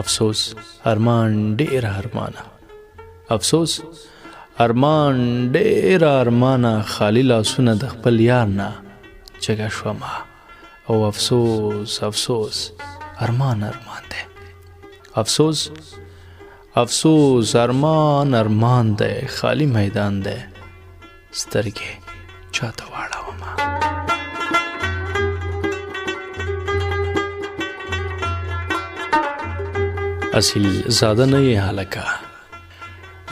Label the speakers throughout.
Speaker 1: افسوس ارمان ډیر ارمانه، افسوس ارمان ډیر ارمانه، خالی لاسونه د خپل یار نه چګه شومه. او افسوس افسوس ارمان ارمان دی، افسوس افسوس ارمان ارمان دی، خالی میدان دی سترګې چاته واړومه. اصیل زاده نه یې هلکه،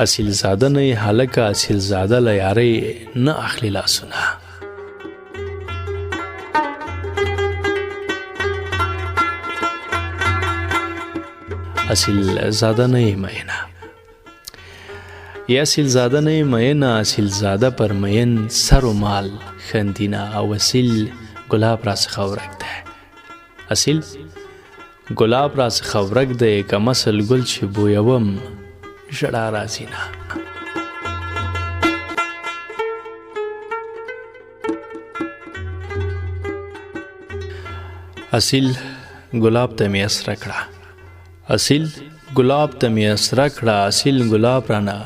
Speaker 1: اصیل زاده نه یې هلکه، اصیل زاده له یارۍ نه اخلي لاسونه. اصیل زاده نه یې مینه، یا اصیل زاده نه یې مینه، اصیل زاده پر مین سر و مال خندینه. او اصیل ګلاب راڅخه ورک دی، اصیل ګلاب راڅخه ورک دی، که مثل ګل چې بویوم ژړا راځي نه. اصیل ګلاب ته مې اسره کړه، اصیل ګلاب ته مې اسره کړه، اصیل ګلاب رانه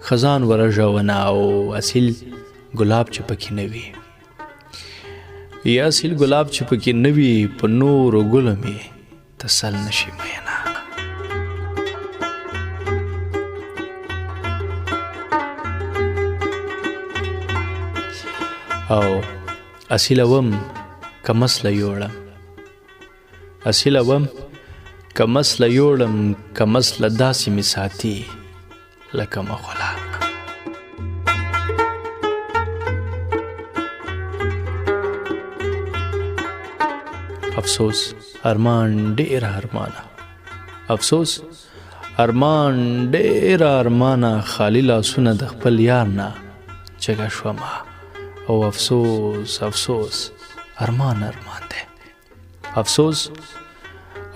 Speaker 1: خزان ورژونه. او اصیل ګلاب چې پکې نه وي، یا اصیل ګلاب چې پکې نه وي، په نورو ګلو مې تسل نشي مینه. او اصیل وم که مسله یوړم، اصیل وم که مسله یوړم، که مسله داسې مې ساتي لکه مغوله. افسوس ارمان ډیر ارمانه، افسوس ارمان ډیر ارمانه، خالی لاسونه د خپل یار نه چګه شومه. او افسوس افسوس ارمان ارمان دی، افسوس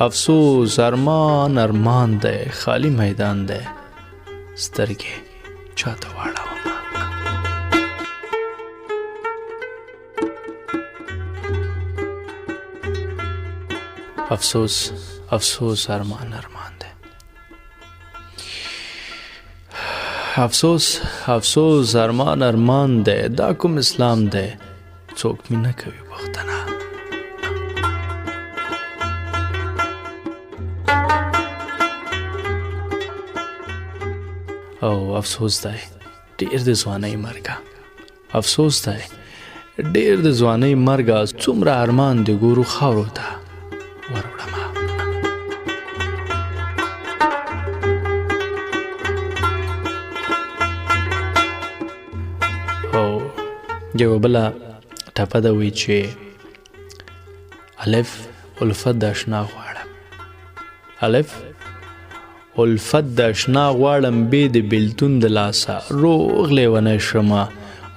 Speaker 1: افسوس ارمان ارمان دی، خالی میدان دی سترګې چاته واړومه. افسوس افسوس ارمان ارمان دی، افسوس افسوس ارمان ارمان دی، دا کوم اسلام دی څوک مې نه کوي پوښتنه. او افسوس دی ډیر د ځوانۍ مرګه، افسوس دی ډیر د ځوانۍ مرګه، څومره ارمان د ګورو خاورو ته وروړمه. او یوه بله ټپه ده وایي چې الف الفت د اشنا غواړم، الف الفت د اشنا غواړم، بې د بېلتون د لاسه روغ لیونی شمه.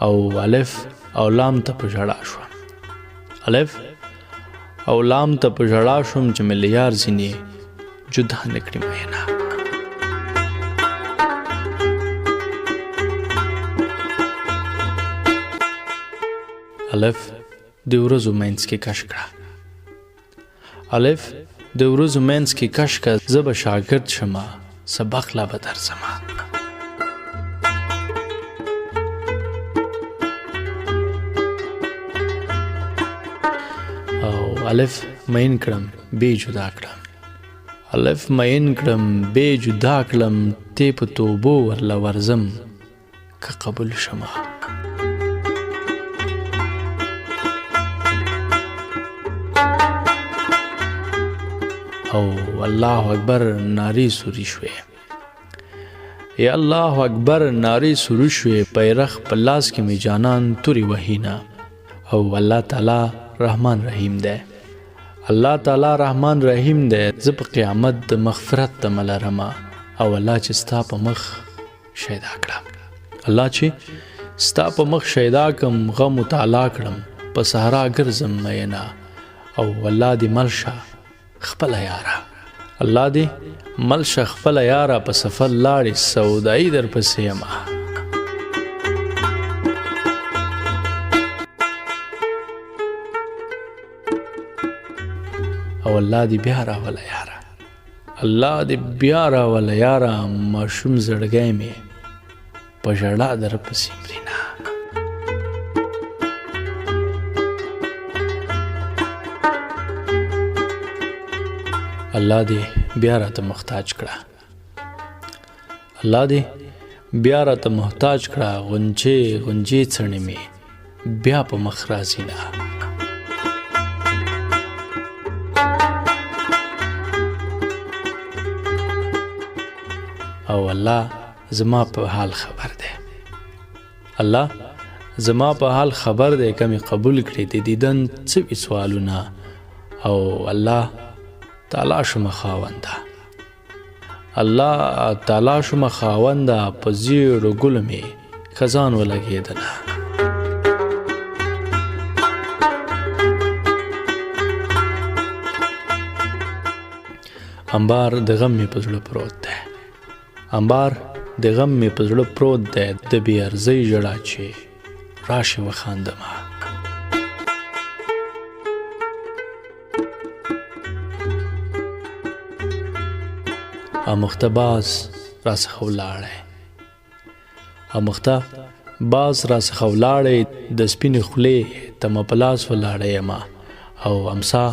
Speaker 1: او الف او لام ته په ژړا شوم، الف او لام ته په ژړا شوم، چې مې له یار ځینې جدا نه کړي مینه. الف د ورځو منځ کې کش کړه، الف د ورځو منځ کې کش کړه، زه به شاګرد شمه سبق لا به درځمه. او الف مین کړم بې جدا کړم، الف مین کړم بې جدا کړم، تی په توبو ورله ورځم که قبول شمه. او الله اکبر ناری سوری شوی، یا الله اکبر ناری سوری شوی، پیرخ په لاس کې می جانان توری وهینا. او الله تعالی رحمان رحیم دی، الله تعالی رحمان رحیم دی، زه په قیامت د مغفرت تمه لرمه. او الله چې ستا په مخ شیدا کړم، الله چې ستا په مخ شیدا کړم، غم مطالعه کړم، په صحرا ګرځم مینا. او الله دې ملشه خپل یاره، الله دې ملشه خپل یاره، په سفر لاړې سودایي در پسې یمه. او الله دې بیا راوله یاره، الله دې بیا راوله یاره ماشوم زړګی مې په ژړا در پسې مرینه. الله دې بیا راته محتاج کړه، الله دې بیا راته محتاج کړه، غنچې غنچې څڼې مې بیا په مخ راځي نه. او الله زما په حال خبر دی، الله زما په حال خبر دی، کمی قبول کړي د دیدن څه وي سوالونه. او الله تعالی شومه خاونده، الله تعالی شومه خاونده، په زیړو ګلو مې خزان ولګېدنه. انبار د غم مې په زړه پروت دی، انبار د غم مې په زړه پروت دی، د بې ارزۍ ژړا چې راشي وخاندمه. اموخته باز راڅخه ولاړی، اموخته باز راڅخه ولاړی، د سپینې خولې تمه په لاس ولاړی یمه. او امسا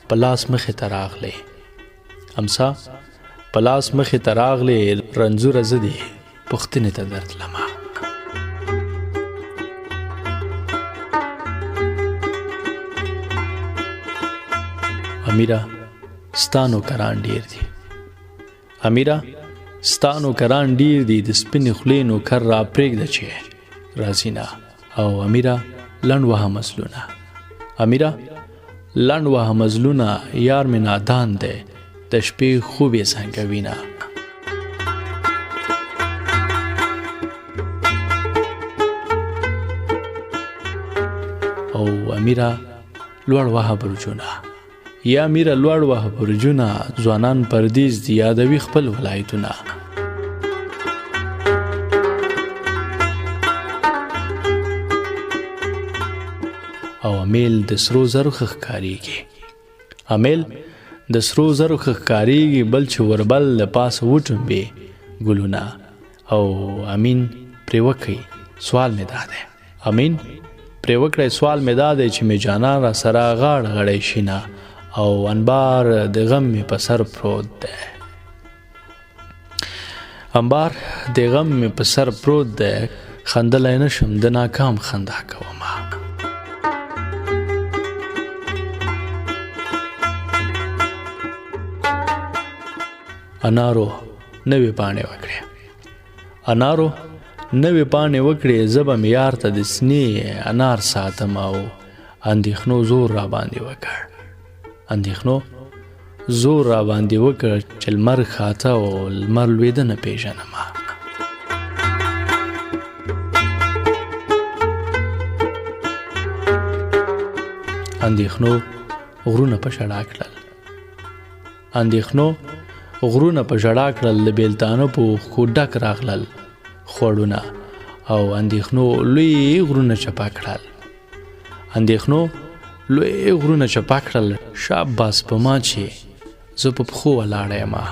Speaker 1: په لاس مخې ته راغلی، امسا په لاس مخې ته راغلی، رنځوره زه دې پوښتنې ته درتلمه. امیره ستا نوکران ډېر دي، امیره ستا نوکران ډېر دي، د سپینې خولې نوکر را پرېږده چې راځي نه. او امیره لنډ وهه مزلونه، امیره لنډ وهه مزلونه، یار مې نادان دی، د شپې خوب یې زنګوي نه. او امیره لوړ وهه برجونه، یا امیره لوړ وهه برجونه، ځوانان پردیس دي یادوي خپل ولایتونه. او امیل د سرو زرو ښه ښکارېږي، امیل د سرو زرو ښه ښکارېږي، بل چې وربل د پاسه وټومبې ګلونه. او امین پرې وکړئ سوال مې دا دی، امین پرې وکړئ سوال مې دا دی چې مې جانان را سره غاړه غړی شي نه. او انبار د غم مې په سر پروت دی، انبار د غم مې په سر پروت دی، خندلی نشم د ناکام خندا کومه. انارو نوې پاڼې وکړې، انارو نوې پاڼې وکړې، زه به مې یار ته د سنې انار ساتم. او اندېښنو زور را باندې وکړ، اندېښنو زور را باندې وکړ چې لمر خاته او لمر لوېده نه پېژنمه. اندېښنو غرونه په ژړا کړل، اندېښنو غرونه په ژړا کړل، د بیلتانه په اوښکو ډک راغلل خوړونه. او اندېښنو لوی غرونه چپا کړل، اندېښنو لوی غرونه چپا کړل، شاباس په ما چې زه په پښو ولاړه یمه.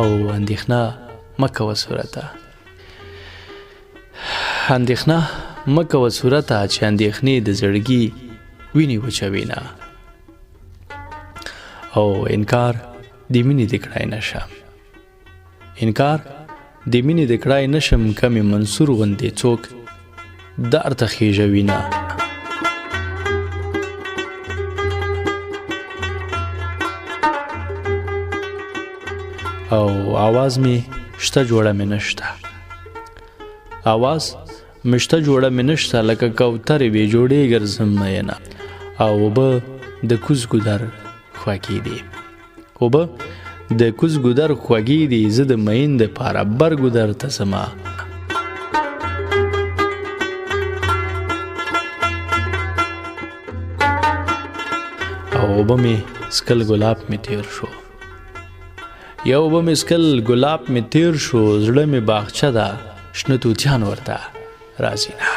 Speaker 1: او اندېښنه مه کوه صورته، اندېښنه مه کوه صورته، چې اندېښنې د زړګي وینې وچوي نه. او انکار د مینې د کړای نشم، انکار د مینې د کړای نشم، کمې منصور غوندې څوک درته خېژوي نه. او آواز مې شته جوړه مې نشته، آواز مې شته جوړه مې نشته، لکه کوترې بې جوړې ګرځم مینه. او اوبه د کوز ګودر خوږې دي، اوبه د کوز ګودر خوږې دي، زه د مین دپاره بر ګودر ته ځمه. او اوبه مې سکل ګلاب مې تیر شو، یا اوبه مې سکل ګلاب مې تیر شو، زړه مې باغچه ده شنه توتیان ورته راځي نه.